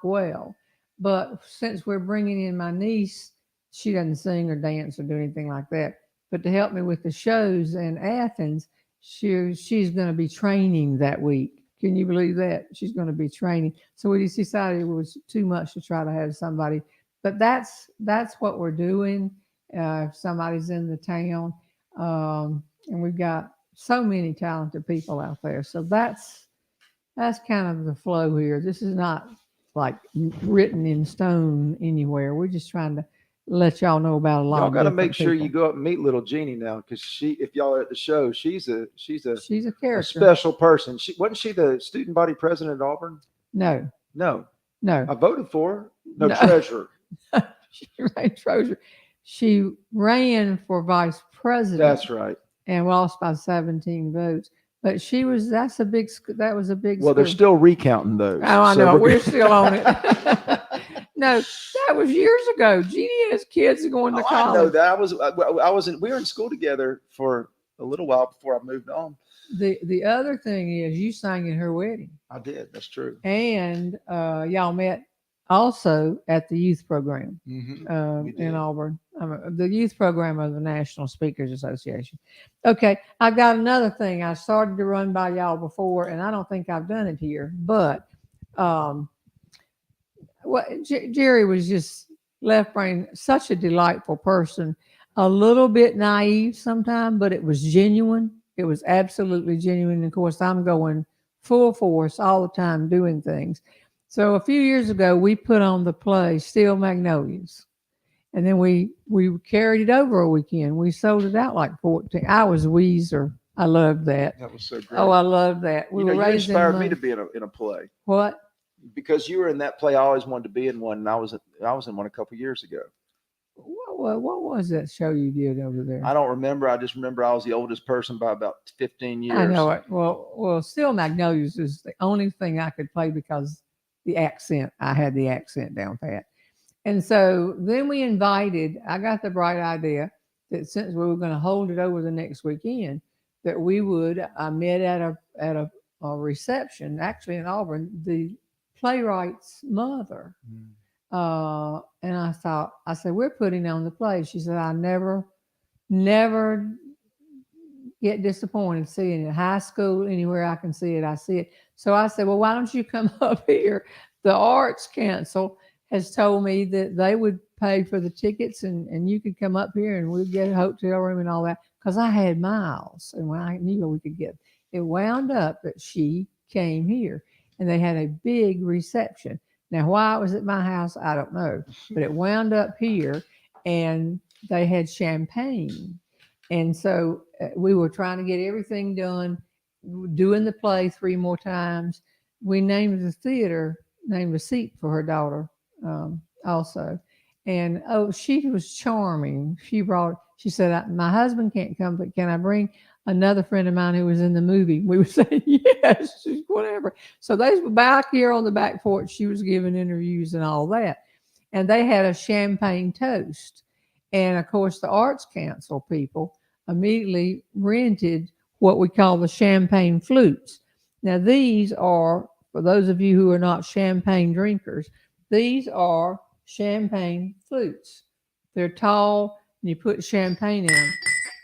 well. But since we're bringing in my niece, she doesn't sing or dance or do anything like that. But to help me with the shows in Athens, she's going to be training that week. Can you believe that? She's going to be training. So we just decided it was too much to try to have somebody. But that's what we're doing. If somebody's in the town, and we've got so many talented people out there. So that's kind of the flow here. This is not like written in stone anywhere. We're just trying to let y'all know about a lot Y'all of got to different make sure you people. go up and meet little Jeannie now, because if y'all are at the show, she's a She's a a character. special person. Wasn't she the student body president at Auburn? No. I voted for her. No, No. treasurer. She ran treasurer. She ran for vice president. That's right. And lost by 17 votes. But that was a big Well, they're still recounting those. Oh, I know. We're still on it. No, that was years ago. Jeannie and his kids are going to college. I know that. We were in school together for a little while before I moved on. The other thing is you sang at her wedding. I did. That's true. And y'all met also at the youth program in Auburn. The youth program of the National Speakers Association. Okay, I've got another thing I started to run by y'all before, and I don't think I've done it here, but Jerry was just left brain, such a delightful person, a little bit naive sometimes, but it was genuine. It was absolutely genuine. And of course, I'm going full force all the time doing things. So a few years ago, we put on the play Steel Magnolias. And then we carried it over a weekend. We sold it out like 14. I was Weezer. I loved that. That was so great. Oh, I loved that. You inspired me to be in a play. What? Because you were in that play, I always wanted to be in one, and I was in one a couple of years ago. What was that show you did over there? I don't remember. I just remember I was the oldest person by about 15 years. I know it. Well, Steel Magnolias is the only thing I could play because I had the accent down pat. And so then I got the bright idea that since we were going to hold it over the next weekend, that we would, I met at a reception, actually in Auburn, the playwright's mother. And I said, we're putting on the play. She said, I never get disappointed seeing it. High school, anywhere I can see it, I see it. So I said, well, why don't you come up here? The Arts Council has told me that they would pay for the tickets and you could come up here and we'd get a hotel room and all that. Because I had miles and when I knew we could get it. Wound up that she came here and they had a big reception. Now, why it was at my house, I don't know. But it wound up here and they had champagne. And so we were trying to get everything done, doing the play 3 more times. We named the theater, named a seat for her daughter also. And, she was charming. She said, my husband can't come, but can I bring another friend of mine who was in the movie? We were saying, yes, whatever. So they were back here on the back porch. She was giving interviews and all that. And they had a champagne toast. And of course, the Arts Council people immediately rented what we call the champagne flutes. Now, these are, for those of you who are not champagne drinkers, these are champagne flutes. They're tall, and you put champagne in them.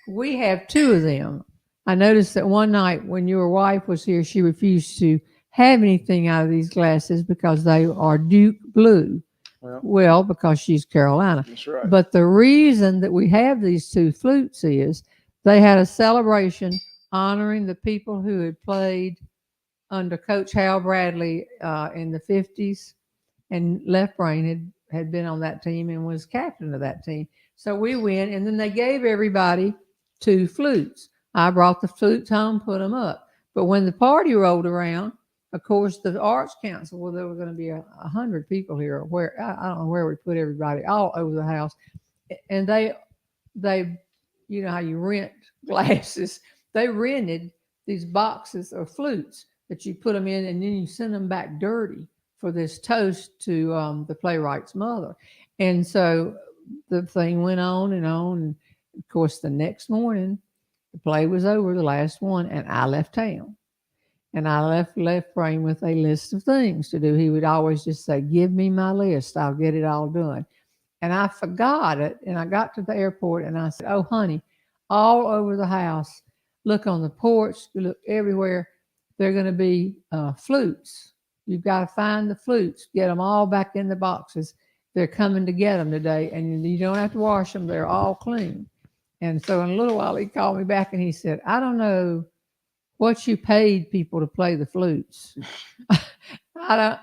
We have 2 of them. I noticed that one night when your wife was here, she refused to have anything out of these glasses because they are Duke blue. Well, because she's Carolina. That's right. But the reason that we have these 2 flutes is they had a celebration honoring the people who had played under Coach Hal Bradley in the 50s. And Left Brain had been on that team and was captain of that team. So we went, and then they gave everybody 2 flutes. I brought the flutes home, put them up. But when the party rolled around, of course, the Arts Council, well, there were going to be 100 people here. Where I don't know where we put everybody, all over the house. And they, you know how you rent glasses. They rented these boxes of flutes that you put them in, and then you send them back dirty for this toast to the playwright's mother. And so the thing went on and on. And of course, the next morning, the play was over, the last one, and I left town. And I left Frame with a list of things to do. He would always just say, "Give me my list. I'll get it all done." And I forgot it. And I got to the airport and I said, "Oh, honey, all over the house, look on the porch, look everywhere. They're going to be flutes. You've got to find the flutes, get them all back in the boxes. They're coming to get them today. And you don't have to wash them. They're all clean." And so in a little while, he called me back and he said, "I don't know what you paid people to play the flutes." I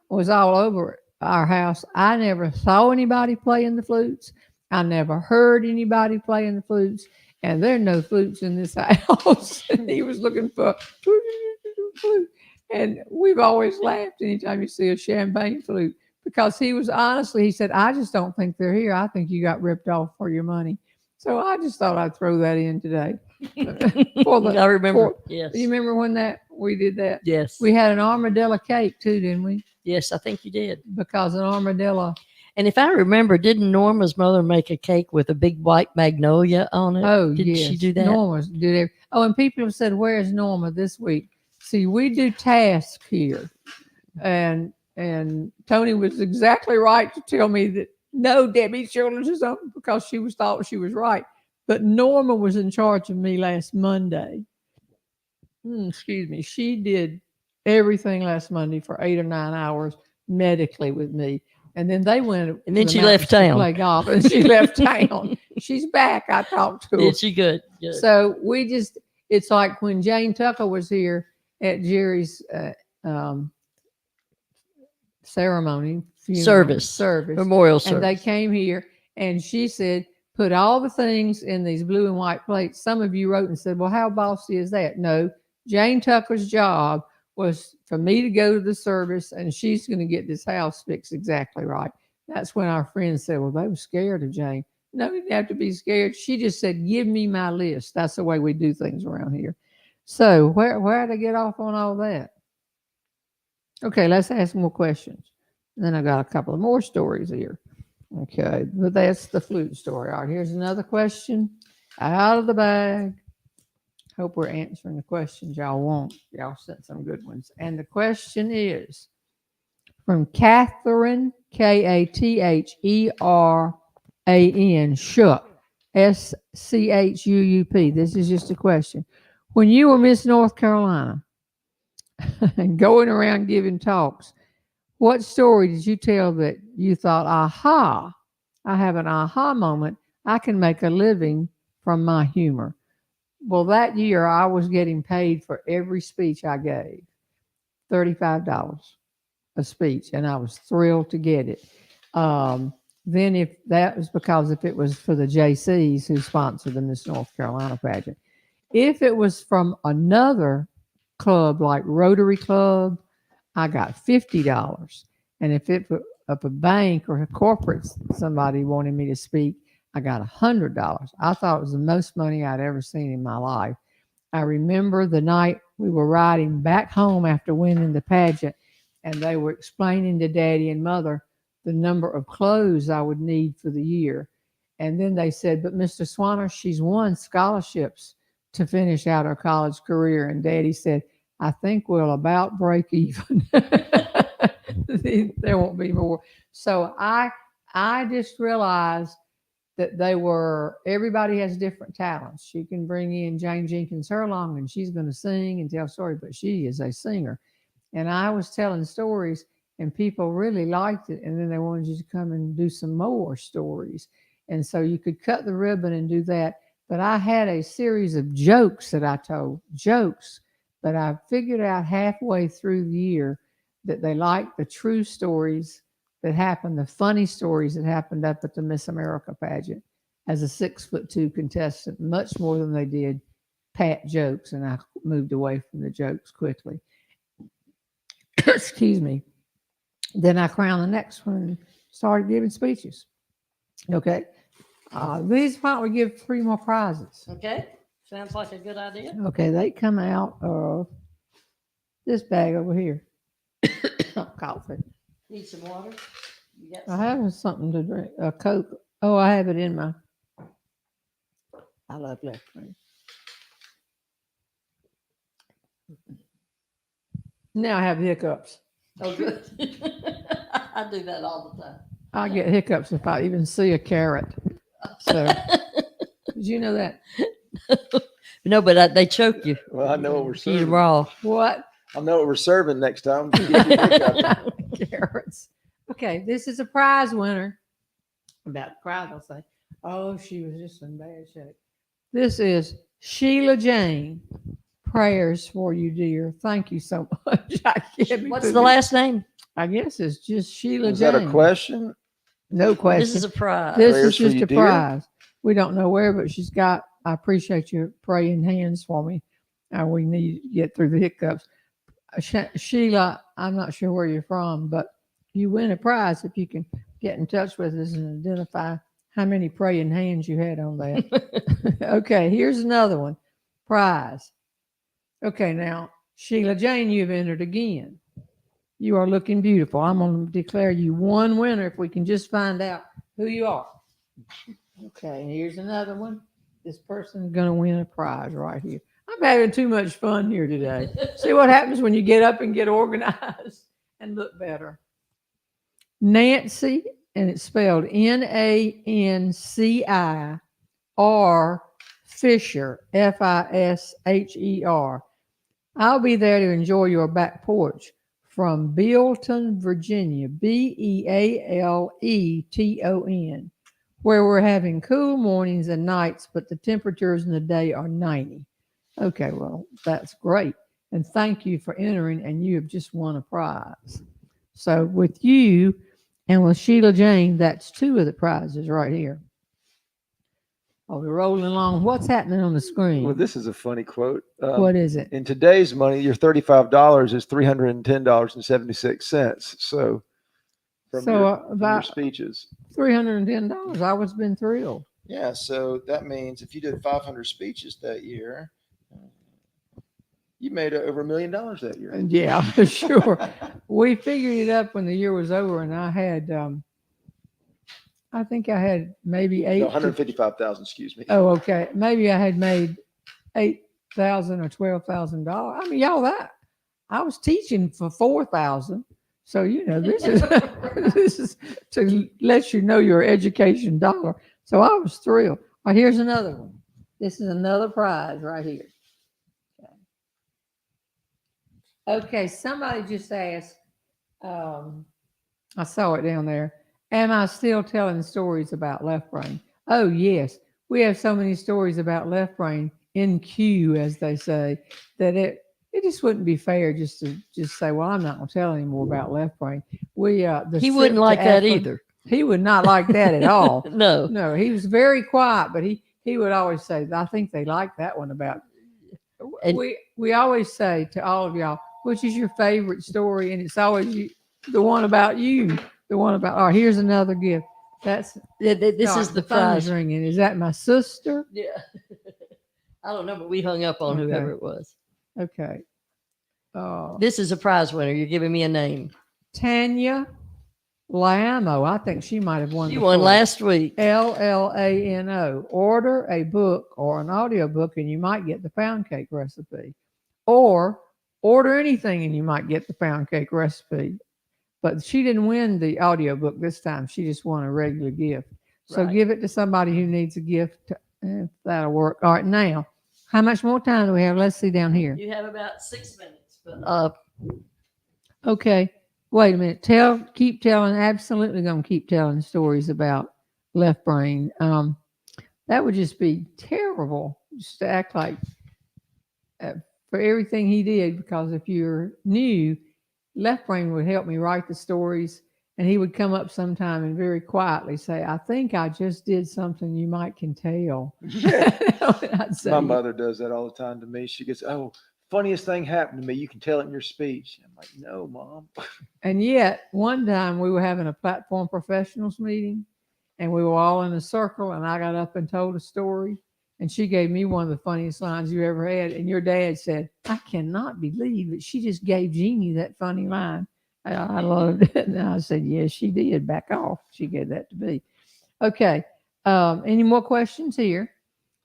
was all over our house. I never saw anybody playing the flutes. I never heard anybody playing the flutes. And there are no flutes in this house. And he was looking for flute. And we've always laughed anytime you see a champagne flute, because he said, "I just don't think they're here. I think you got ripped off for your money." So I just thought I'd throw that in today. I remember. Yes. You remember when we did that? Yes. We had an armadillo cake too, didn't we? Yes, I think you did. Because an armadillo. And if I remember, didn't Norma's mother make a cake with a big white magnolia on it? Oh, didn't yes. she do that? Norma did it. Oh, and people have said, "Where's Norma this week?" See, we do tasks here. And Toni was exactly right to tell me that, no, Debbie Childers is on, because she thought she was right. But Norma was in charge of me last Monday. Excuse me. She did everything last Monday for 8 or 9 hours medically with me. And then they went. And then she left town. To play golf, and she left town. She's back. I talked to her. Did she? Good. So it's like when Jane Tucker was here at Jerry's ceremony. Service. Memorial service. And they came here and she said, "Put all the things in these blue and white plates." Some of you wrote and said, "Well, how bossy is that?" No, Jane Tucker's job was for me to go to the service, and she's going to get this house fixed exactly right. That's when our friends said, "Well, they were scared of Jane." No, you didn't have to be scared. She just said, "Give me my list." That's the way we do things around here. So where did I get off on all that? Okay, let's ask more questions. And then I got a couple of more stories here. Okay, but that's the flute story. All right, here's another question out of the bag. Hope we're answering the questions y'all want. Y'all sent some good ones. And the question is from Catherine, Katheran, Schupp, Schuup. This is just a question. When you were Miss North Carolina and going around giving talks, what story did you tell that you thought, aha, I have an aha moment. I can make a living from my humor? Well, that year I was getting paid for every speech I gave, $35 a speech, and I was thrilled to get it. Then if that was because if it was for the JCs who sponsored the Miss North Carolina pageant, if it was from another club like Rotary Club, I got $50. And if it was up a bank or a corporate, somebody wanted me to speak, I got $100. I thought it was the most money I'd ever seen in my life. I remember the night we were riding back home after winning the pageant, and they were explaining to Daddy and Mother the number of clothes I would need for the year. And then they said, "But Mr. Swanner, she's won scholarships to finish out her college career." And Daddy said, "I think we'll about break even." There won't be more. So I just realized that everybody has different talents. You can bring in Jane Jenkins Hurlong and she's going to sing and tell stories, but she is a singer. And I was telling stories and people really liked it. And then they wanted you to come and do some more stories. And so you could cut the ribbon and do that. But I had a series of jokes that I told, but I figured out halfway through the year that they liked the true stories that happened, the funny stories that happened up at the Miss America pageant as a 6'2" contestant, much more than they did pat jokes. And I moved away from the jokes quickly. Excuse me. Then I crowned the next one and started giving speeches. Okay. Why don't we give 3 more prizes? Okay. Sounds like a good idea. Okay. They come out of this bag over here. Coffee. Need some water? You got I have something to drink. A Coke. Oh, I have it in my. I love left brain. Now I have hiccups. Oh, good. I do that all the time. I get hiccups if I even see a carrot. So, did you know that? No, but they choke you. Well, I know what we're Eat them serving. raw. What? I know what we're serving next time. Carrots. Okay, this is a prize winner. I'm about to cry, they'll say. Oh, she was just in bad shape. This is Sheila Jane. Prayers for you, dear. Thank you so much. What's the last name? I guess it's just Sheila Is Jane. that a question? No question. This is a prize. This Prayers is for just you, a dear? prize. We don't know where, but she's got. I appreciate your praying hands for me. We need to get through the hiccups. Sheila, I'm not sure where you're from, but you win a prize if you can get in touch with us and identify how many praying hands you had on that. Okay, here's another one. Prize. Okay, now, Sheila Jane, you've entered again. You are looking beautiful. I'm going to declare you one winner if we can just find out who you are. Okay, and here's another one. This person's going to win a prize right here. I'm having too much fun here today. See what happens when you get up and get organized and look better. Nancy, and it's spelled Nanci Fisher, Fisher. I'll be there to enjoy your back porch from Bealeton, Virginia, Bealeton, where we're having cool mornings and nights, but the temperatures in the day are 90. Okay, well, that's great. And thank you for entering, and you have just won a prize. So with you and with Sheila Jane, that's two of the prizes right here. Oh, we're rolling along. What's happening on the screen? Well, this is a funny quote. What is it? In today's money, your $35 is $310.76. So, from your speeches, $310. I was been thrilled. Yeah, so that means if you did 500 speeches that year, you made over $1 million that year. Yeah, for sure. We figured it up when the year was over, and I had, I think I had maybe No, 155,000. Excuse me. Oh, okay. Maybe I had made $8,000 or $12,000. I mean, y'all, that I was teaching for $4,000. So this is this is to let you know your education dollar. So I was thrilled. All right, here's another one. This is another prize right here. Okay, somebody just asked. I saw it down there. Am I still telling stories about left brain? Oh, yes. We have so many stories about left brain in queue, as they say, that it just wouldn't be fair just to say, well, I'm not going to tell any more about left brain. He wouldn't like that either. He would not like that at all. No, he was very quiet, but he would always say, I think they like that one about. And we always say to all of y'all, which is your favorite story? And it's always the one about you. The one about, oh, here's another gift. This is the prize ringing. Is that my sister? Yeah. I don't know, but we hung up on whoever it was. Okay. This is a prize winner. You're giving me a name. Tanya Lamo. I think she might have won. You won last week. Lano. Order a book or an audio book and you might get the pound cake recipe. Or order anything and you might get the pound cake recipe. But she didn't win the audio book this time. She just won a regular gift. So give it to somebody who needs a gift. If that'll work. All right, now, how much more time do we have? Let's see down here. You have about 6 minutes. But okay. Wait a minute. Keep telling. Absolutely going to keep telling stories about left brain. That would just be terrible. Just to act like for everything he did, because if you're new, left brain would help me write the stories, and he would come up sometime and very quietly say, I think I just did something you might can tell. My mother does that all the time to me. She gets, oh, funniest thing happened to me. You can tell it in your speech. I'm like, no, Mom. And yet one time we were having a platform professionals meeting and we were all in a circle and I got up and told a story And she gave me one of the funniest lines you ever had. And your dad said, I cannot believe that she just gave Jeannie that funny line. I loved it. And I said, yes, she did. Back off. She gave that to me. Okay. Any more questions here?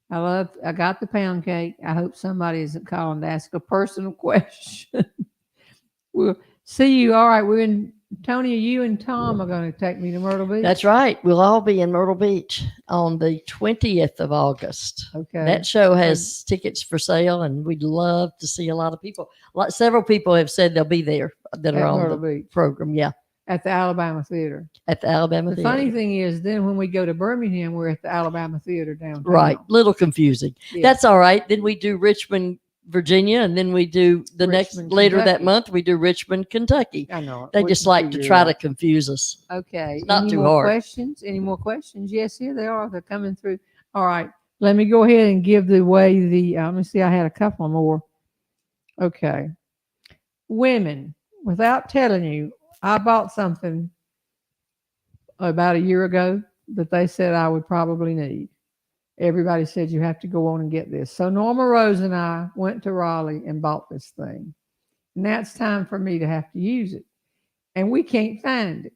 I got the pound cake. I hope somebody isn't calling to ask a personal question. We'll see you. All right. Toni, you and Tom are going to take me to Myrtle Beach. That's right. We'll all be in Myrtle Beach on the 20th of August. Okay. That show has tickets for sale, and we'd love to see a lot of people. Several people have said they'll be there that are on Myrtle the Beach. program. Yeah. At the Alabama Theater. At the Alabama The Theater. funny thing is, then when we go to Birmingham, we're at the Alabama Theater downtown. Right. Little confusing. Yeah. That's all right. Then we do Richmond, Virginia, and then we do later that Kentucky. month, we do Richmond, Kentucky. I know. They We just can like to figure it try out. to confuse us. Okay. It's not Any too more hard. questions? Any more questions? Yes, here they are. They're coming through. All right. Let me go ahead and give let me see. I had a couple more. Okay. Women, without telling you, I bought something about a year ago that they said I would probably need. Everybody said you have to go on and get this. So Norma Rose and I went to Raleigh and bought this thing. Now it's time for me to have to use it. And we can't find it.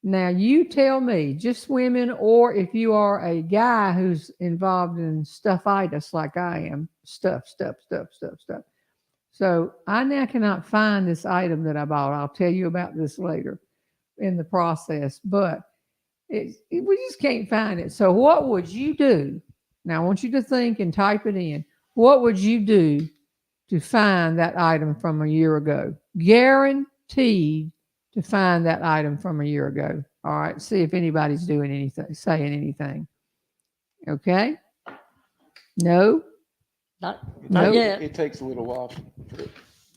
Now you tell me, just women, or if you are a guy who's involved in stuffitis like I am, stuff. So I now cannot find this item that I bought. I'll tell you about this later in the process, but we just can't find it. So what would you do? Now I want you to think and type it in. What would you do to find that item from a year ago? Guaranteed to find that item from a year ago. All right. See if anybody's doing anything, saying anything. Okay. No. Not Nope. yet. It takes a little while.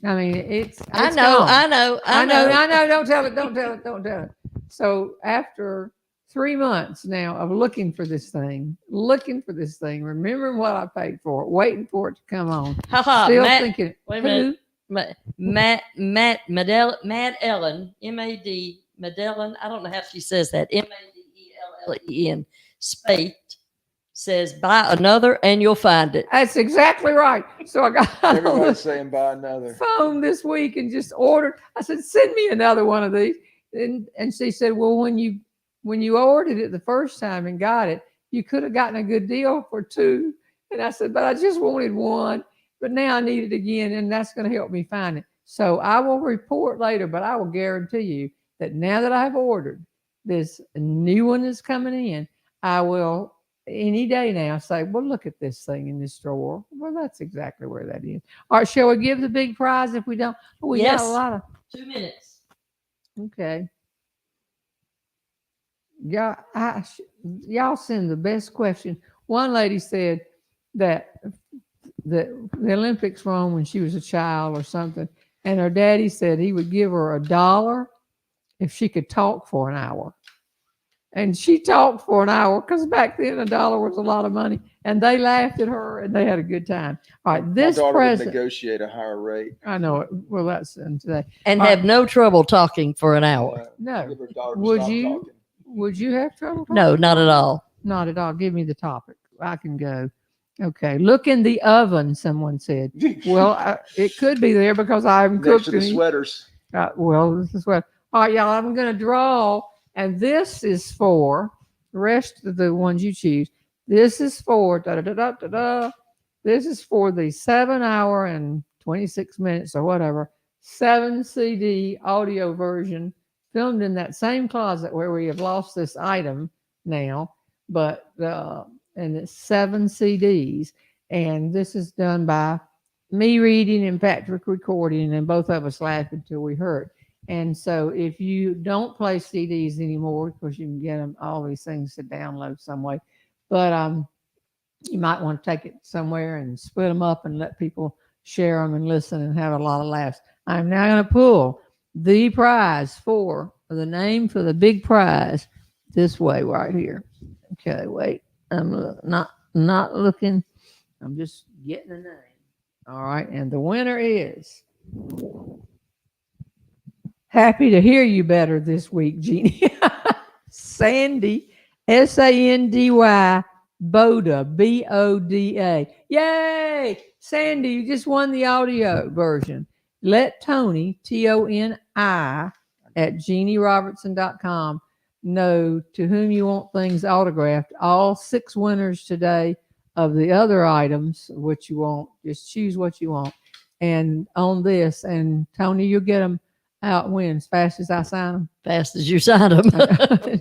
I mean, it's I gone. know. I know. Don't tell it. So after 3 months now of looking for this thing, remembering what I paid for it, waiting for it to come on, still thinking, wait a minute. Matt Ellen, M-A-D, Madellen, I don't know how she says that, M-A-D-E-L-L-E-N, Spate, says, buy another and you'll find it. That's exactly right. So I got Everybody's saying buy another. phone this week and just ordered. I said, send me another one of these. And she said, well, when you ordered it the first time and got it, you could have gotten a good deal for two. And I said, but I just wanted one, but now I need it again. And that's going to help me find it. So I will report later, but I will guarantee you that now that I've ordered this new one is coming in, I will any day now say, well, look at this thing in this drawer. Well, that's exactly where that is. All right. Shall we give the big prize if we don't? We Yes. got a lot of. 2 minutes. Okay. Yeah, y'all send the best question. One lady said that the Olympics were on when she was a child or something, and her daddy said he would give her $1 if she could talk for an hour. And she talked for an hour because back then $1 was a lot of money, and they laughed at her and they had a good time. All right, this My daughter present. would negotiate a higher rate. I know it. Well, that's in today. And All have right. no trouble talking for an hour. No. Give her daughter to Would stop you? talking. Would you have trouble? No, not at all. Not at all. Give me the topic. I can go. Okay. Look in the oven, someone said. Well, it could be there because I haven't Next cooked to the any. sweaters. Well, this is what. All right, y'all. I'm going to draw, and this is for the rest of the ones you choose. This is for This is for the 7 hour and 26 minutes or whatever 7 CD audio version filmed in that same closet where we have lost this item now, but and it's 7 CDs, and this is done by me reading and Patrick recording, and both of us laughed until we hurt. And so if you don't play CDs anymore, because you can get them, all these things to download some way, but you might want to take it somewhere and split them up and let people share them and listen and have a lot of laughs. I'm now going to pull the prize for the name for the big prize this way right here. Okay, wait. I'm not looking. I'm just getting the name. All right, and the winner is happy to hear you better this week, Jeannie. Sandy, Sandy Boda, Boda. Yay! Sandy, you just won the audio version. Let Toni, Toni, at JeannieRobertson.com know to whom you want things autographed. All 6 winners today of the other items, what you want. Just choose what you want. And on this, and Toni, you'll get them out when? As fast as I sign them? Fast as you sign them.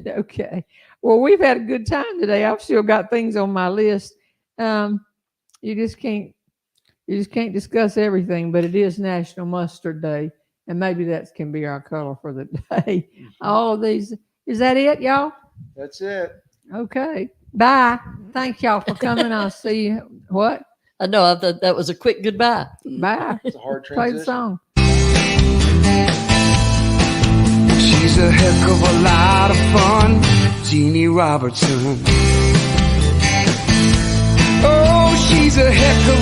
Okay. Well, we've had a good time today. I've still got things on my list. You just can't discuss everything, but it is National Mustard Day, and maybe that can be our color for the day. All of these. Is that it, y'all? That's it. Okay. Bye. Thank y'all for coming. I'll see you. What? I know. I thought that was a quick goodbye. Bye. It's a hard Play the transition. song. She's a heck of a lot of fun, Jeannie Robertson. Oh, she's a heck of